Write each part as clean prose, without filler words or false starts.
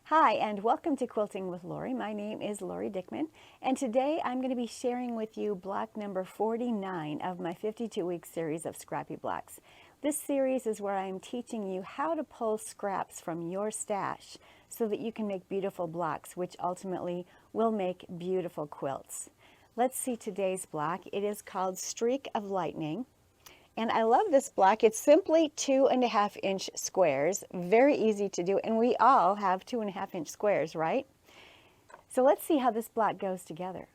Hi, and welcome to Quilting with Lori. My name is Lori Dickman, and today I'm going to be sharing with you block number 49 of my 52-week series of Scrappy blocks. This series is where I'm teaching you how to pull scraps from your stash so that you can make beautiful blocks, which ultimately will make beautiful quilts. Let's see today's block. It is called Streak of Lightning. And I love this block. It's simply 2.5-inch squares, very easy to do, and we all have 2.5-inch squares, right? So let's see how this block goes together.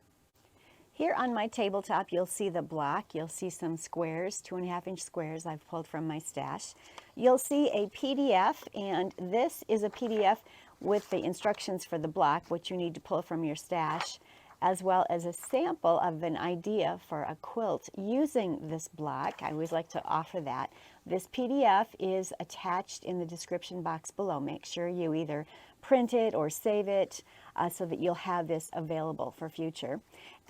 Here on my tabletop, you'll see the block. You'll see some squares, 2.5-inch squares I've pulled from my stash. You'll see a PDF, and this is a PDF with the instructions for the block, which you need to pull from your stash, as well as a sample of an idea for a quilt using this block. I always like to offer that. This PDF is attached in the description box below. Make sure you either print it or save it so that you'll have this available for future.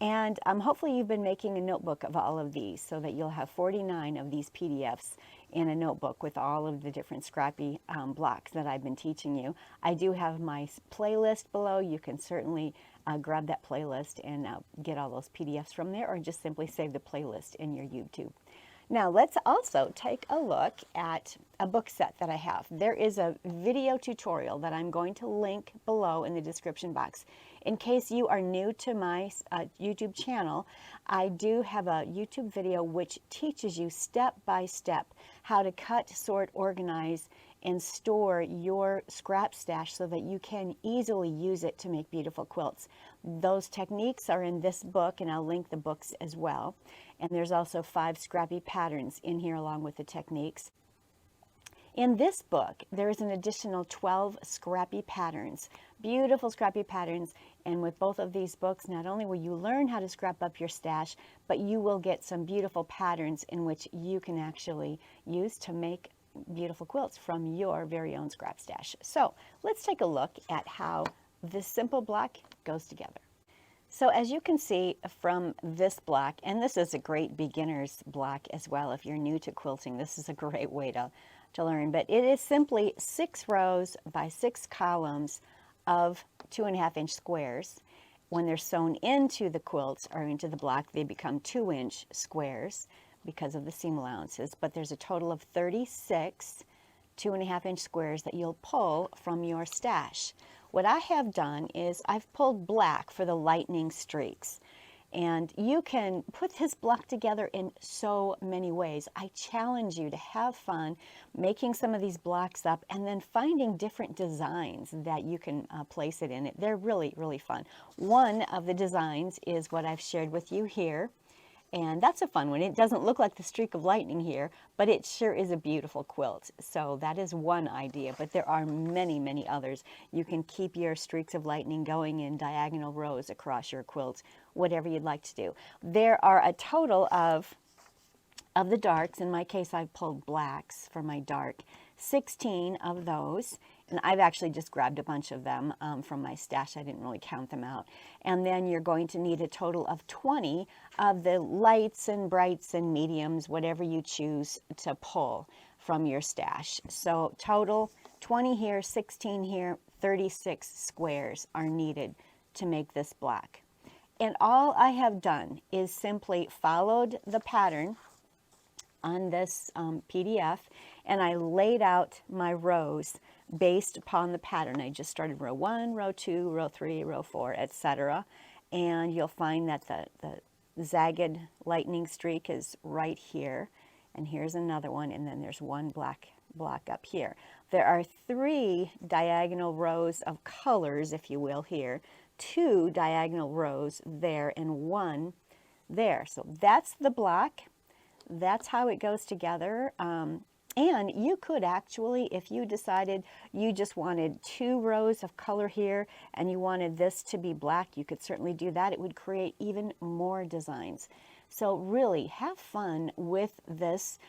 And hopefully you've been making a notebook of all of these so that you'll have 49 of these PDFs in a notebook with all of the different Scrappy blocks that I've been teaching you. I do have my playlist below. You can certainly grab that playlist and get all those PDFs from there, or just simply save the playlist in your YouTube. Now let's also take a look at a book set that I have. There is a video tutorial that I'm going to link below in the description box. In case you are new to my YouTube channel, I do have a YouTube video which teaches you step by step how to cut, sort, organize, and store your scrap stash so that you can easily use it to make beautiful quilts. Those techniques are in this book, and I'll link the books as well. And there's also 5 scrappy patterns in here along with the techniques. In this book, there is an additional 12 scrappy patterns, beautiful scrappy patterns. And with both of these books, not only will you learn how to scrap up your stash, but you will get some beautiful patterns in which you can actually use to make beautiful quilts from your very own scrap stash. So let's take a look at how this simple block goes together. So as you can see from this block, and this is a great beginner's block as well. If you're new to quilting, this is a great way to learn. But it is simply 6 rows by 6 columns of 2.5-inch squares. When they're sewn into the quilts or into the block, they become 2-inch squares because of the seam allowances. But there's a total of 36 2.5-inch squares that you'll pull from your stash. What I have done is I've pulled black for the lightning streaks. And you can put this block together in so many ways. I challenge you to have fun making some of these blocks up and then finding different designs that you can place it in. They're really, really fun. One of the designs is what I've shared with you here. And that's a fun one. It doesn't look like the streak of lightning here, but it sure is a beautiful quilt. So that is one idea, but there are many, many others. You can keep your streaks of lightning going in diagonal rows across your quilt, whatever you'd like to do. There are a total of the darks. In my case, I've pulled blacks for my dark, 16 of those. And I've actually just grabbed a bunch of them from my stash. I didn't really count them out. And then you're going to need a total of 20 of the lights and brights and mediums, whatever you choose to pull from your stash. So total 20 here, 16 here, 36 squares are needed to make this block. And all I have done is simply followed the pattern on this PDF, and I laid out my rows based upon the pattern. I just started row 1, row 2, row 3, row 4, etc. And you'll find that the zagged lightning streak is right here, and here's another one, and then there's one black block up here. There are 3 diagonal rows of colors, if you will, here, 2 diagonal rows there, and 1 there. So that's the block. That's how it goes together. And you could actually, if you decided you just wanted 2 rows of color here and you wanted this to be black, you could certainly do that. It would create even more designs. So really have fun with this.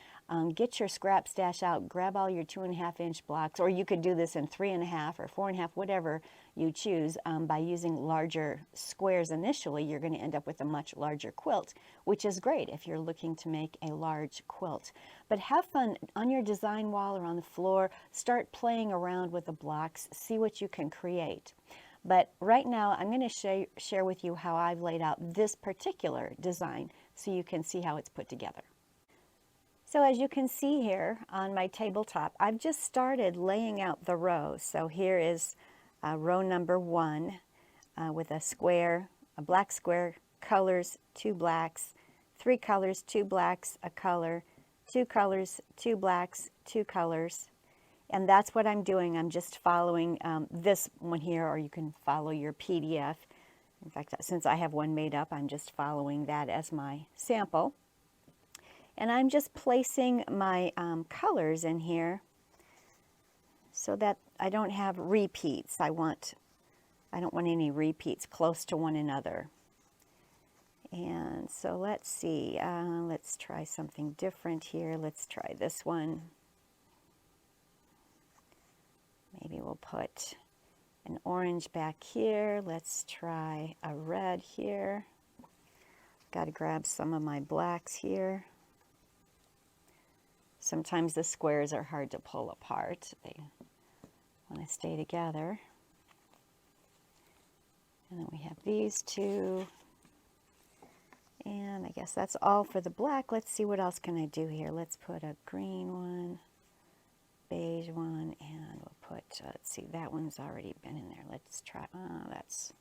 get your scrap stash out, grab all your 2.5-inch blocks, or you could do this in 3.5 or 4.5, whatever you choose. By using larger squares initially, you're going to end up with a much larger quilt, which is great if you're looking to make a large quilt. But have fun on your design wall or on the floor. Start playing around with the blocks, see what you can create. But right now, I'm going to share with you how I've laid out this particular design so you can see how it's put together. So as you can see here on my tabletop, I've just started laying out the rows. So here is row number 1 with a square, a black square, colors, 2 blacks, 3 colors, 2 blacks, a color, 2 colors, 2 blacks, 2 colors. And that's what I'm doing. I'm just following this one here, or you can follow your PDF. In fact, since I have one made up, I'm just following that as my sample. And I'm just placing my colors in here so that I don't have repeats. I don't want any repeats close to one another. And so let's see, let's try something different here. Let's try this one. Maybe we'll put an orange back here. Let's try a red here. Got to grab some of my blacks here. Sometimes the squares are hard to pull apart. They want to stay together. And then we have these two. And I guess that's all for the black. Let's see what else can I do here. Let's put a green one, beige one, and we'll put, let's see, that one's already been in there. Let's try, that's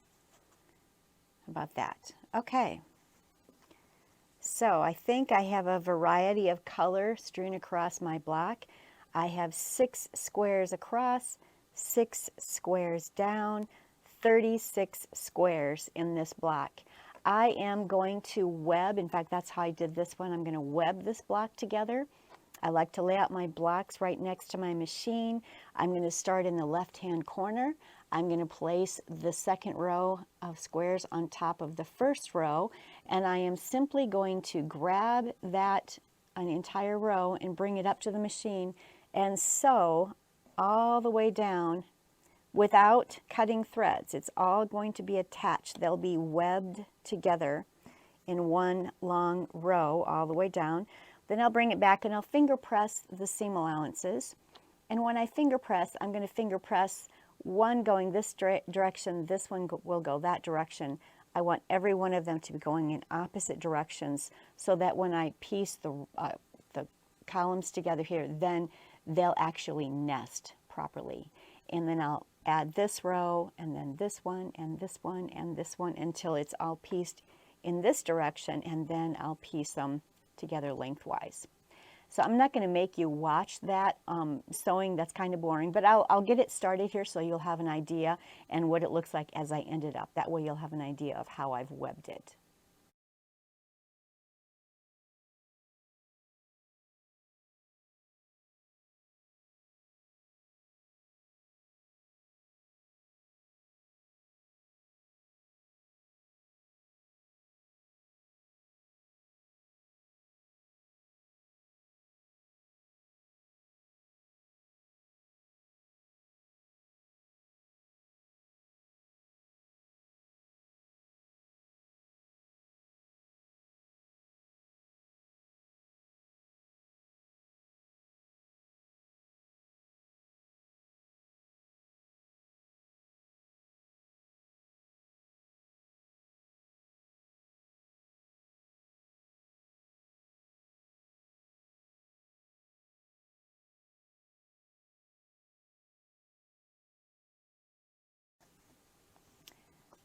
about that. Okay. So I think I have a variety of color strewn across my block. I have 6 squares across, 6 squares down, 36 squares in this block. I am going to web, in fact, that's how I did this one. I'm going to web this block together. I like to lay out my blocks right next to my machine. I'm going to start in the left-hand corner. I'm going to place the second row of squares on top of the first row, and I am simply going to grab that, an entire row, and bring it up to the machine and sew all the way down without cutting threads. It's all going to be attached. They'll be webbed together in one long row all the way down. Then I'll bring it back and I'll finger press the seam allowances. And when I finger press, I'm going to finger press one going this direction, this one will go that direction. I want every one of them to be going in opposite directions so that when I piece the columns together here, then they'll actually nest properly. And then I'll add this row, and then this one, and this one, and this one, until it's all pieced in this direction, and then I'll piece them together lengthwise. So I'm not going to make you watch that sewing. That's kind of boring, but I'll get it started here so you'll have an idea and what it looks like as I end it up. That way you'll have an idea of how I've webbed it.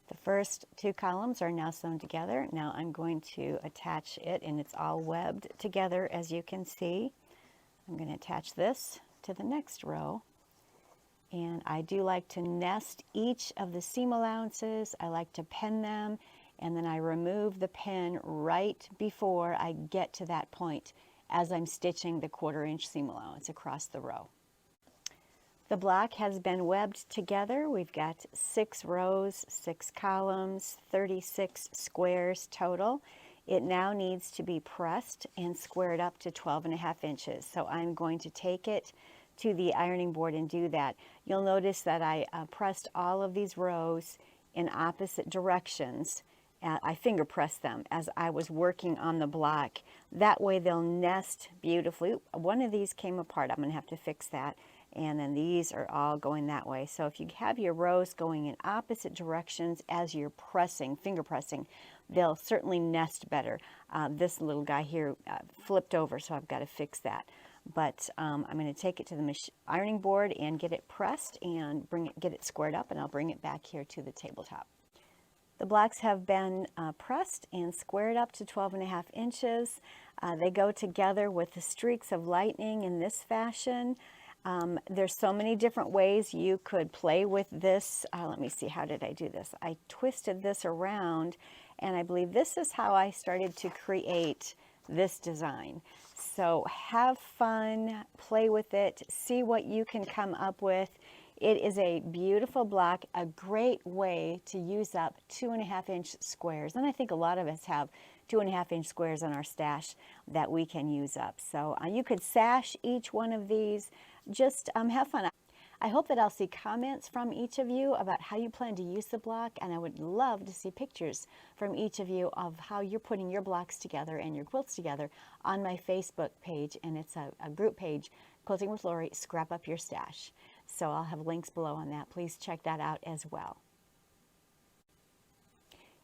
The first 2 columns are now sewn together. Now I'm going to attach it, and it's all webbed together, as you can see. I'm going to attach this to the next row. And I do like to nest each of the seam allowances. I like to pin them, and then I remove the pin right before I get to that point as I'm stitching the 1/4 inch seam allowance across the row. The block has been webbed together. We've got 6 rows, 6 columns, 36 squares total. It now needs to be pressed and squared up to 12.5 inches. So I'm going to take it to the ironing board and do that. You'll notice that I pressed all of these rows in opposite directions. I finger pressed them as I was working on the block. That way they'll nest beautifully. One of these came apart. I'm going to have to fix that. And then these are all going that way. So if you have your rows going in opposite directions as you're pressing, finger pressing, they'll certainly nest better. This little guy here flipped over, so I've got to fix that. But I'm going to take it to the ironing board and get it pressed and get it squared up, and I'll bring it back here to the tabletop. The blocks have been pressed and squared up to 12.5 inches. They go together with the streaks of lightning in this fashion. There's so many different ways you could play with this. Let me see, how did I do this? I twisted this around, and I believe this is how I started to create this design. So have fun, play with it, see what you can come up with. It is a beautiful block, a great way to use up 2.5-inch squares. And I think a lot of us have 2.5-inch squares in our stash that we can use up. So you could sash each one of these. Just have fun. I hope that I'll see comments from each of you about how you plan to use the block, and I would love to see pictures from each of you of how you're putting your blocks together and your quilts together on my Facebook page, and it's a group page, Quilting with Lori, Scrap Up Your Stash. So I'll have links below on that. Please check that out as well.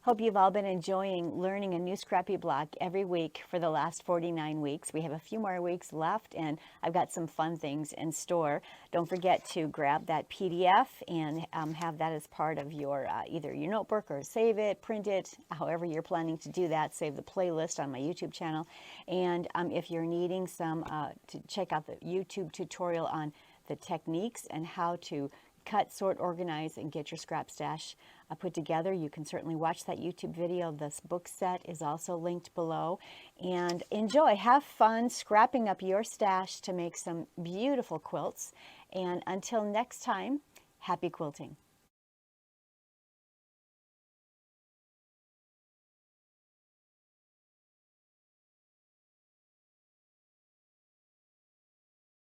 Hope you've all been enjoying learning a new Scrappy block every week for the last 49 weeks. We have a few more weeks left, and I've got some fun things in store. Don't forget to grab that PDF and have that as part of your either your notebook, or save it, print it, however you're planning to do that. Save the playlist on my YouTube channel. And if you're needing some, to check out the YouTube tutorial on the techniques and how to cut, sort, organize, and get your scrap stash put together, you can certainly watch that YouTube video. This book set is also linked below. And enjoy, have fun scrapping up your stash to make some beautiful quilts. And until next time, happy quilting.